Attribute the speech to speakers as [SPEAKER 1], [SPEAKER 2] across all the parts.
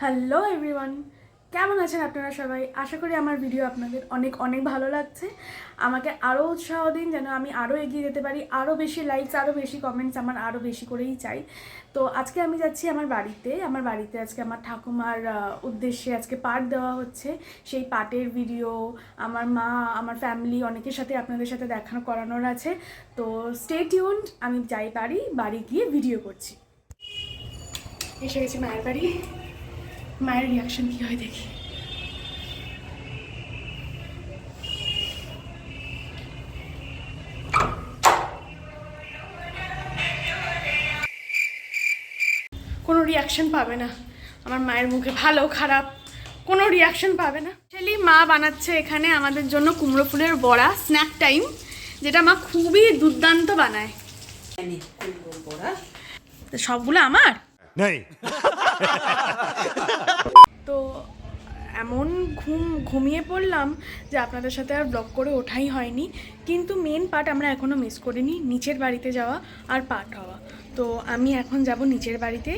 [SPEAKER 1] Hello everyone, কেমন আছেন আপনারা সবাই? আশা করি আমার ভিডিও আপনাদের অনেক অনেক ভালো লাগছে। আমাকে আরও উৎসাহ দিন যেন আমি আরও এগিয়ে যেতে পারি, আরও বেশি লাইকস, আরও বেশি কমেন্টস আমার আরও বেশি করেই চাই। তো আজকে আমি যাচ্ছি আমার বাড়িতে আজকে আমার ঠাকুমার উদ্দেশ্যে আজকে পাঠ দেওয়া হচ্ছে। সেই পাঠের ভিডিও আমার মা, আমার ফ্যামিলি অনেকের সাথে আপনাদের সাথে দেখা করানোর আছে। তো স্টে টিউনড, আমি যাই বাড়ি গিয়ে ভিডিও করছি। এসে গেছি মায়ের বাড়ি, মায়ের রিয়াকশন কী হয় দেখি। কোনো রিয়াকশন পাবে না আমার মায়ের মুখে, ভালো খারাপ কোনো রিয়াকশন পাবে না। অ্যাকচুয়ালি মা বানাচ্ছে এখানে আমাদের জন্য কুমড়ো ফুলের বড়া, স্ন্যাক টাইম, যেটা মা খুবই দুর্দান্ত বানায়। তো সবগুলো আমার নেই। তো এমন ঘুমিয়ে পড়লাম যে আপনাদের সাথে আর ব্লগ করে ওঠাই হয়নি। কিন্তু মেন পার্ট আমরা এখনও মিস করিনি, নিচের বাড়িতে যাওয়া আর পাঠ হওয়া। তো আমি এখন যাব নিচের বাড়িতে।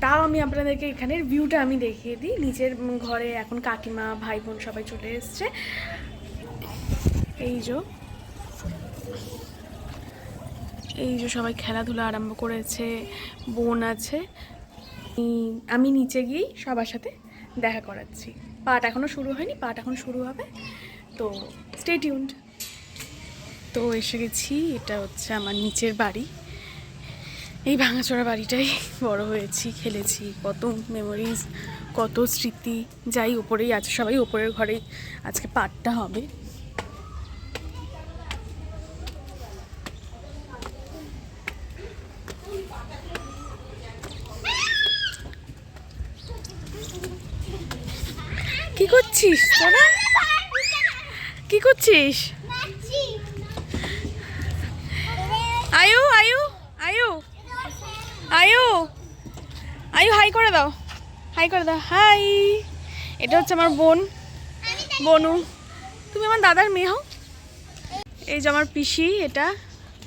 [SPEAKER 1] তাও আমি আপনাদেরকে এখানের ভিউটা আমি দেখিয়ে দিই। নিচের ঘরে এখন কাকিমা, ভাই বোন সবাই চলে এসছে। এই যে সবাই খেলাধুলা আরম্ভ করেছে, বোন আছে। আমি নিচে গিয়েই সবার সাথে দেখা করাচ্ছি। পাঠ এখনও শুরু হয়নি, পাঠ এখন শুরু হবে, তো স্টে টিউনড। তো এসে গেছি, এটা হচ্ছে আমার নিচের বাড়ি। এই ভাঙাচোরা বাড়িটাই বড় হয়েছি, খেলেছি, কত মেমোরিজ, কত স্মৃতি। যাই ওপরেই আছে, সবাই ওপরের ঘরেই আজকে পাঠটা হবে। কি করছিস তোরা? কি করছিস? আয়ু আয়ু আয়ু আয়ু আয়ু হাই করে দাও, হাই করে দাও, হাই। এটা হচ্ছে আমার বোন, বনু। তুমি আমার দাদার মেয়ে হও। এই যে আমার পিসি, এটা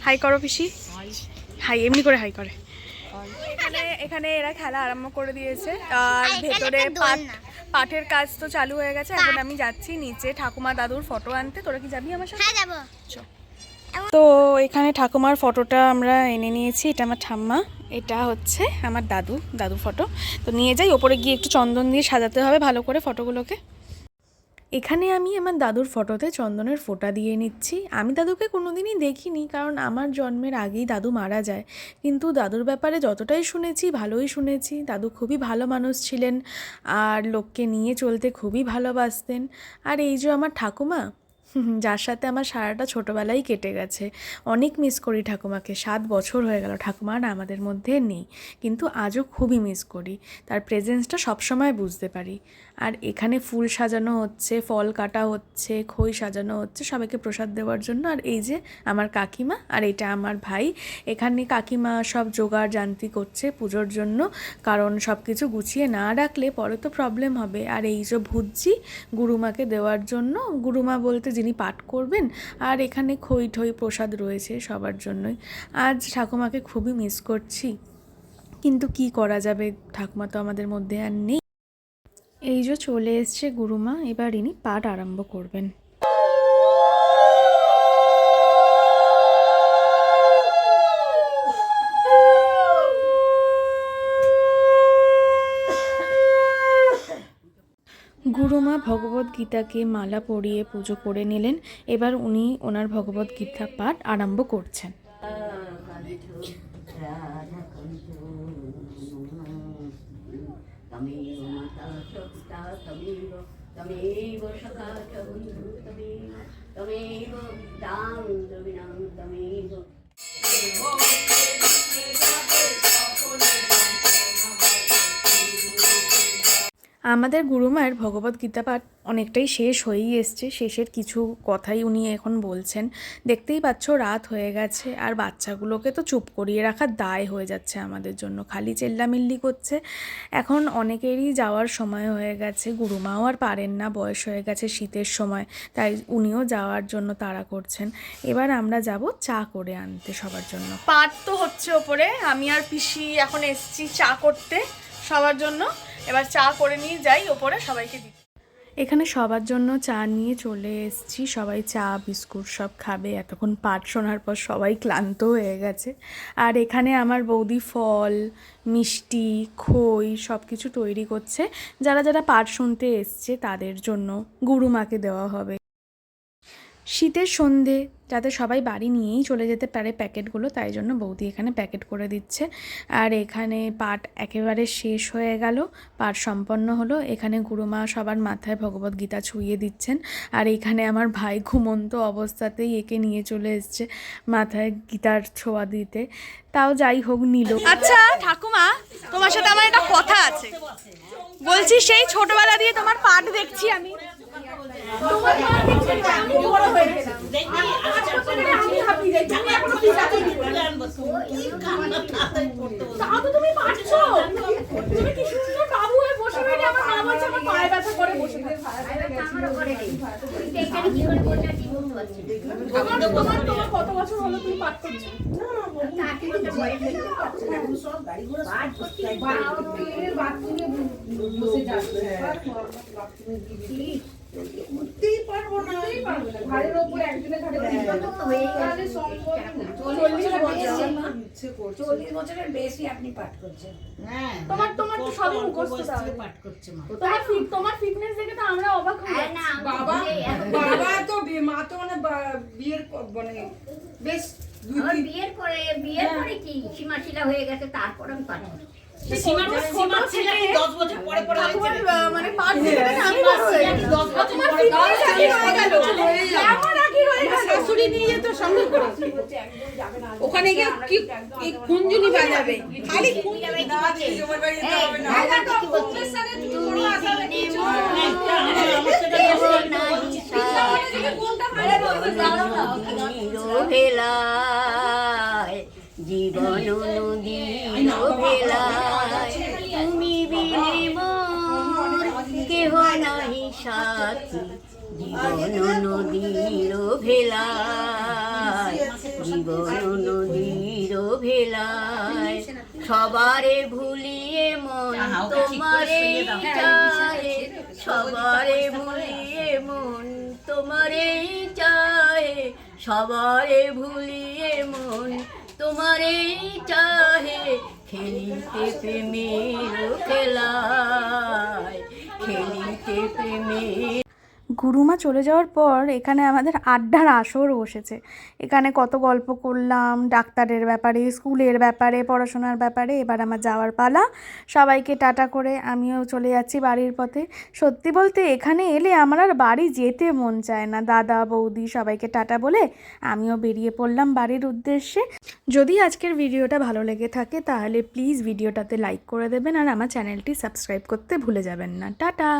[SPEAKER 1] হাই করো পিসি, হাই, এমনি করে হাই করে। এখানে এরা খেলা আরম্ভ করে দিয়েছে আর ভেতরে পাঠের কাজ তো চালু হয়ে গেছে। এখন আমি যাচ্ছি নিচে ঠাকুমা দাদুর ফটো আনতে। তোরা কি যাবি আমার সাথে? হ্যাঁ যাবো। তো এখানে ঠাকুমার ফটোটা আমরা এনে নিয়েছি। এটা আমার ঠাম্মা, এটা হচ্ছে আমার দাদু ফটো। তো নিয়ে যাই, ওপরে গিয়ে একটু চন্দন দিয়ে সাজাতে হবে ভালো করে ফটোগুলোকে। এখানে আমি আমার দাদুর ফটোতে চন্দনের ফোঁটা দিয়ে নিচ্ছি। আমি দাদুকে কোনোদিনই দেখিনি, কারণ আমার জন্মের আগেই দাদু মারা যায়। কিন্তু দাদুর ব্যাপারে যতটাই শুনেছি ভালোই শুনেছি। দাদু খুবই ভালো মানুষ ছিলেন আর লোককে নিয়ে চলতে খুবই ভালোবাসতেন। আর এই যে আমার ঠাকুমা, যার সাথে আমার সারাটা ছোটোবেলাই কেটে গেছে। অনেক মিস করি ঠাকুমাকে। 7 বছর হয়ে গেল ঠাকুমা আর আমাদের মধ্যে নেই, কিন্তু আজও খুবই মিস করি। তার প্রেজেন্সটা সবসময় বুঝতে পারি। আর এখানে ফুল সাজানো হচ্ছে, ফল কাটা হচ্ছে, খই সাজানো হচ্ছে সবাইকে প্রসাদ দেওয়ার জন্য। আর এই যে আমার কাকিমা, আর এটা আমার ভাই। এখানে কাকিমা সব জোগাড় জান্তি করছে পুজোর জন্য, কারণ সব কিছু গুছিয়ে না রাখলে পরে তো প্রবলেম হবে। আর এই যে ভুজি গুরুমাকে দেওয়ার জন্য, গুরুমা বলতে যিনি পাঠ করবেন। আর এখানে খই ঠই প্রসাদ রয়েছে সবার জন্যই। আজ ঠাকুমাকে খুবই মিস করছি, কিন্তু কি করা যাবে, ঠাকুমা তো আমাদের মধ্যে আর নেই। এই যে চলে এসছে গুরুমা, এবার ইনি পাঠ আরম্ভ করবেন। গুরুমা ভগবদ্গীতাকে মালা পরিয়ে পুজো করে নিলেন। এবার উনি ওনার ভগবদ্গীতা পাঠ আরম্ভ করছেন। আমাদের গুরুমায়ের ভগবদ্গীতা পাঠ অনেকটাই শেষ হয়েই এসছে। শেষের কিছু কথাই উনি এখন বলছেন। দেখতেই পাচ্ছ রাত হয়ে গেছে, আর বাচ্চাগুলোকে তো চুপ করিয়ে রাখার দায় হয়ে যাচ্ছে আমাদের জন্য, খালি চেল্লামিল্লি করছে। এখন অনেকেরই যাওয়ার সময় হয়ে গেছে, গুরুমাও আর পারেন না, বয়স হয়ে গেছে, শীতের সময়, তাই উনিও যাওয়ার জন্য তাড়া করছেন। এবার আমরা যাব চা করে আনতে সবার জন্য। পাঠ তো হচ্ছে ওপরে, আমি আর পিসি এখন এসছি চা করতে। সবার জন্য। এবার চা করে নিয়ে যাই ওপরে সবাইকে দিই। এখানে সবার জন্য চা নিয়ে চলে এসেছি। সবাই চা বিস্কুট সব খাবে। এতক্ষণ পাঠ শোনার পর সবাই ক্লান্ত হয়ে গেছে। আর এখানে আমার বৌদি ফল, মিষ্টি, খই সব কিছু তৈরি করছে। যারা যারা পাঠ শুনতে এসছে তাদের জন্য গুরুমাকে দেওয়া হবে। শীতের সন্ধে যাতে সবাই বাড়ি নিয়েই চলে যেতে পারে প্যাকেটগুলো, তাই জন্য বৌদি এখানে প্যাকেট করে দিচ্ছে। আর এখানে পাঠ একেবারে শেষ হয়ে গেল, পাঠ সম্পন্ন হলো। এখানে গুরুমা সবার মাথায় ভগবত গীতা ছুঁয়ে দিচ্ছেন। আর এখানে আমার ভাই ঘুমন্ত অবস্থাতেই একে নিয়ে চলে এসছে মাথায় গীতার ছোঁয়া দিতে। তাও যাই হোক নিল। আচ্ছা ঠাকুমা, তোমার সাথে আমার একটা কথা আছে। বলছি সেই ছোটবেলা দিয়ে তোমার পাঠ দেখছি আমি। তোমার পাঠ দেখছি আমি বড় হয়ে গেলাম। তুমি পারছো, তুমি কি সুন্দর বাবু হয়ে বসে রইলে। আমার মা বলছে আমার পায়ে ব্যথা করে বসে থাকতে। তোমার কত বছর হলো তুমি পাঠ করছো? উঠতেই পারবো না, ঘাড়ের ওপরে একজনের ঘাড়ে
[SPEAKER 2] 40 বছরের বেশি আপনি পাঠ করছেন।
[SPEAKER 1] তোমার তো সবই মুখস্থ
[SPEAKER 2] পাঠ করছে মা।
[SPEAKER 1] তোমার ফিটনেস দেখে তো আমরা অবাক হই।
[SPEAKER 2] বাবা তো মা তো মানে বিয়ের মানে বেশ
[SPEAKER 3] বিয়ের পরে কি সীমাশিলা হয়ে গেছে, তারপর আমি পাঠ করি।
[SPEAKER 2] সীমা ছিল 10 বছর পরে পরে
[SPEAKER 1] মানে পাঠ দেখে আমি বড় হয়ে গেছি। 10 বছর পরে
[SPEAKER 2] শাশুড়ি নিয়ে যেত সঙ্গে করে। ওখানে গিয়ে কি কুঞ্জুনি বাজাবে, খালি কুঞ্জুনি বাজাবে। তোমার বাড়ি যাবে না।
[SPEAKER 3] জীবন নদীর ভেলায় তুমি বিনে মোর কেহ নাহি সাথী। জীবন নদীর ভেলায়, জীবন নদীর ভেলায় সবারে ভুলিয়ে মন তোমারে চাহে। সবারে ভুলিয়ে মন তোমারে চাহে। সবারে ভুলিয়ে মন তোমারে চাহে। খেলিতে প্রেমের খেলায়, খেলিতে প্রেমের।
[SPEAKER 1] গুরুমা চলে যাওয়ার পর এখানে আমাদের আড্ডার আসর বসেছে। এখানে কত গল্প করলাম ডাক্তারের ব্যাপারে, স্কুলের ব্যাপারে, পড়াশোনার ব্যাপারে। এবার আমার যাওয়ার পালা। সবাইকে টাটা করে আমিও চলে যাচ্ছি বাড়ির পথে। সত্যি বলতে এখানে এলে আমার আর বাড়ি যেতে মন চায় না। দাদা বৌদি সবাইকে টাটা বলে আমিও বেরিয়ে পড়লাম বাড়ির উদ্দেশ্যে। যদি আজকের ভিডিওটা ভালো লেগে থাকে তাহলে প্লিজ ভিডিওটাতে লাইক করে দেবেন আর আমার চ্যানেলটি সাবস্ক্রাইব করতে ভুলে যাবেন না। টাটা।